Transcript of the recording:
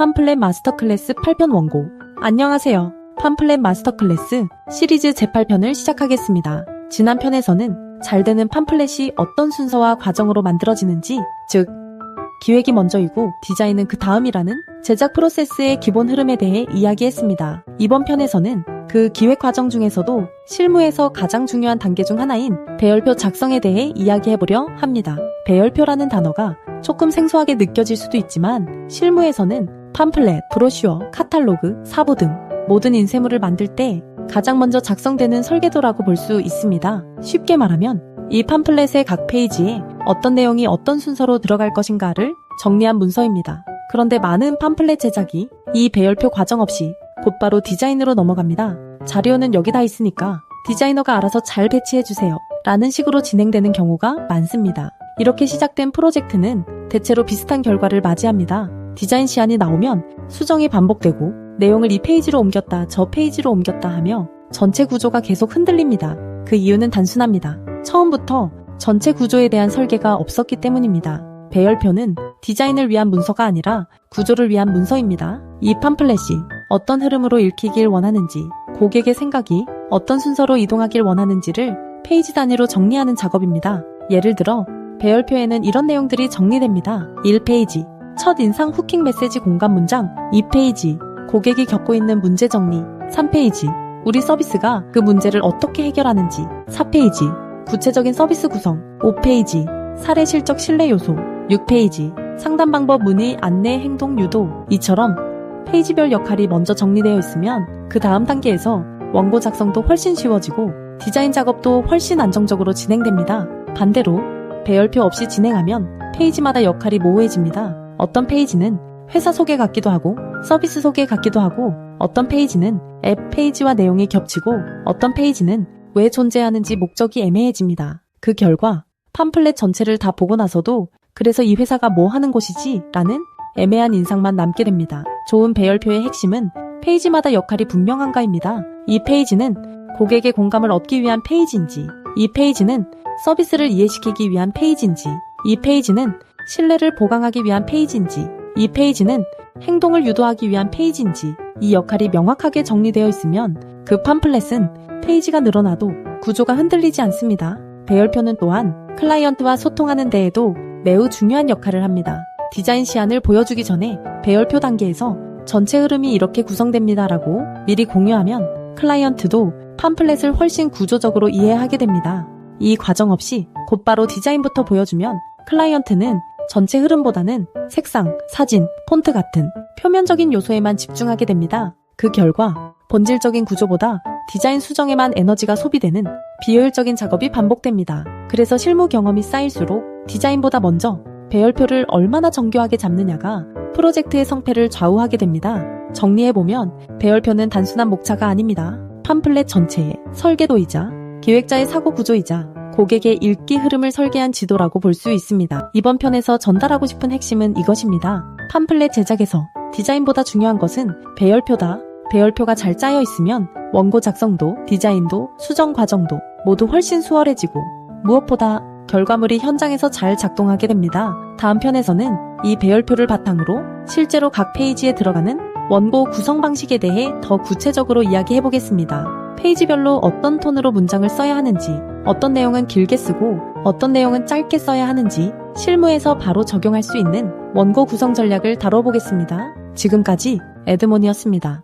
팜플렛 마스터클래스 8편 원고. 안녕하세요. 팜플렛 마스터클래스 시리즈 제8편을 시작하겠습니다. 지난 편에서는 잘 되는 팜플렛이 어떤 순서와 과정으로 만들어지는지, 즉 기획이 먼저이고 디자인은 그 다음이라는 제작 프로세스의 기본 흐름에 대해 이야기했습니다. 이번 편에서는 그 기획 과정 중에서도 실무에서 가장 중요한 단계 중 하나인 배열표 작성에 대해 이야기해보려 합니다. 배열표라는 단어가 조금 생소하게 느껴질 수도 있지만 실무에서는 팜플렛, 브로슈어, 카탈로그, 사보 등 모든 인쇄물을 만들 때 가장 먼저 작성되는 설계도라고 볼 수 있습니다. 쉽게 말하면 이 팜플렛의 각 페이지에 어떤 내용이 어떤 순서로 들어갈 것인가를 정리한 문서입니다. 그런데 많은 팜플렛 제작이 이 배열표 과정 없이 곧바로 디자인으로 넘어갑니다. 자료는 여기 다 있으니까 디자이너가 알아서 잘 배치해주세요 라는 식으로 진행되는 경우가 많습니다. 이렇게 시작된 프로젝트는 대체로 비슷한 결과를 맞이합니다. 디자인 시안이 나오면 수정이 반복되고 내용을 이 페이지로 옮겼다 저 페이지로 옮겼다 하며 전체 구조가 계속 흔들립니다. 그 이유는 단순합니다. 처음부터 전체 구조에 대한 설계가 없었기 때문입니다. 배열표는 디자인을 위한 문서가 아니라 구조를 위한 문서입니다. 이 팜플렛이 어떤 흐름으로 읽히길 원하는지, 고객의 생각이 어떤 순서로 이동하길 원하는지를 페이지 단위로 정리하는 작업입니다. 예를 들어 배열표에는 이런 내용들이 정리됩니다. 1페이지, 첫 인상 후킹 메시지 공감 문장. 2페이지, 고객이 겪고 있는 문제 정리. 3페이지, 우리 서비스가 그 문제를 어떻게 해결하는지. 4페이지, 구체적인 서비스 구성. 5페이지, 사례 실적 신뢰 요소. 6페이지, 상담 방법 문의 안내 행동 유도. 이처럼 페이지별 역할이 먼저 정리되어 있으면 그 다음 단계에서 원고 작성도 훨씬 쉬워지고 디자인 작업도 훨씬 안정적으로 진행됩니다. 반대로 배열표 없이 진행하면 페이지마다 역할이 모호해집니다. 어떤 페이지는 회사 소개 같기도 하고 서비스 소개 같기도 하고 어떤 페이지는 앱 페이지와 내용이 겹치고 어떤 페이지는 왜 존재하는지 목적이 애매해집니다. 그 결과 팜플렛 전체를 다 보고 나서도 그래서 이 회사가 뭐 하는 곳이지? 라는 애매한 인상만 남게 됩니다. 좋은 배열표의 핵심은 페이지마다 역할이 분명한가입니다. 이 페이지는 고객의 공감을 얻기 위한 페이지인지, 이 페이지는 서비스를 이해시키기 위한 페이지인지, 이 페이지는 신뢰를 보강하기 위한 페이지인지, 이 페이지는 행동을 유도하기 위한 페이지인지, 이 역할이 명확하게 정리되어 있으면 그 팜플렛은 페이지가 늘어나도 구조가 흔들리지 않습니다. 배열표는 또한 클라이언트와 소통하는 데에도 매우 중요한 역할을 합니다. 디자인 시안을 보여주기 전에 배열표 단계에서 전체 흐름이 이렇게 구성됩니다라고 미리 공유하면 클라이언트도 팜플렛을 훨씬 구조적으로 이해하게 됩니다. 이 과정 없이 곧바로 디자인부터 보여주면 클라이언트는 전체 흐름보다는 색상, 사진, 폰트 같은 표면적인 요소에만 집중하게 됩니다. 그 결과 본질적인 구조보다 디자인 수정에만 에너지가 소비되는 비효율적인 작업이 반복됩니다. 그래서 실무 경험이 쌓일수록 디자인보다 먼저 배열표를 얼마나 정교하게 잡느냐가 프로젝트의 성패를 좌우하게 됩니다. 정리해보면 배열표는 단순한 목차가 아닙니다. 팜플렛 전체의 설계도이자 기획자의 사고 구조이자 고객의 읽기 흐름을 설계한 지도라고 볼 수 있습니다. 이번 편에서 전달하고 싶은 핵심은 이것입니다. 팜플렛 제작에서 디자인보다 중요한 것은 배열표다. 배열표가 잘 짜여 있으면 원고 작성도, 디자인도, 수정 과정도 모두 훨씬 수월해지고 무엇보다 결과물이 현장에서 잘 작동하게 됩니다. 다음 편에서는 이 배열표를 바탕으로 실제로 각 페이지에 들어가는 원고 구성 방식에 대해 더 구체적으로 이야기해보겠습니다. 페이지별로 어떤 톤으로 문장을 써야 하는지, 어떤 내용은 길게 쓰고 어떤 내용은 짧게 써야 하는지 실무에서 바로 적용할 수 있는 원고 구성 전략을 다뤄보겠습니다. 지금까지 에드몬이었습니다.